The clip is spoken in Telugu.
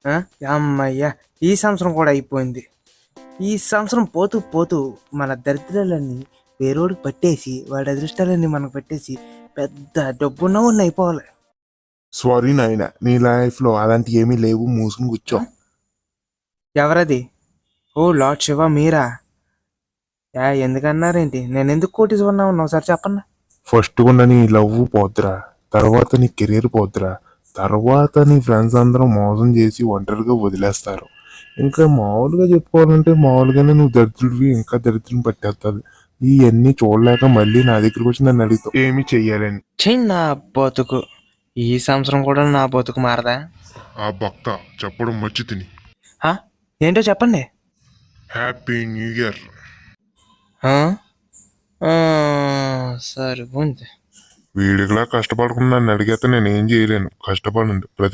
ఆ? అమ్మయ్యా, ఈ సంవత్సరం కూడా అయిపోయింది. ఈ సంవత్సరం పోతూ పోతూ మన దరిద్రాలన్నీ వేరోడికి పట్టేసి వాడి అదృష్టాలన్నీ మనకు పెట్టేసి పెద్ద డబ్బున్నవాడిని అయిపోవాలి. సారీ నాయన, నీ లైఫ్ లో అలాంటి ఏమీ లేవు, మూసుకుని కూర్చో. ఎవరది? ఓ లార్డ్ శివ, మీరా? ఎందుకన్నారేంటి? నేను ఎందుకు కోటీశ్వరన్నా ఉన్నా ఒకసారి చెప్పన్నా. ఫస్ట్ ఉన్న నీ లవ్ పోద్దురా, తర్వాత నీ కెరీర్ పోద్దురా, తర్వాత నీ ఫ్రెండ్స్ అందరం మోసం చేసి ఒంటరిగా వదిలేస్తారు. ఇంకా మామూలుగా చెప్పుకోవాలంటే మామూలుగానే నువ్వు దరిద్రుడివి, ఇంకా దరిద్రం పట్టేస్తుంది. ఇవన్నీ చూడలేక మళ్ళీ నా దగ్గరికి వచ్చి నన్ను అడుగుతావు ఏమి చెయ్యాలని. చెయ్యి నా బతుకు. ఈ సంవత్సరం కూడా నా బతుకు మారదా? ఆ భక్త చెప్పడం మర్చి తిని. ఆ? ఏంటో చెప్పండి. Happy new year. ఆ? సరే ఉంది. వీడికిలా కష్టపడకుండా నన్ను అడిగితే నేను ఏం చేయలేను. కష్టపడండి ప్రతి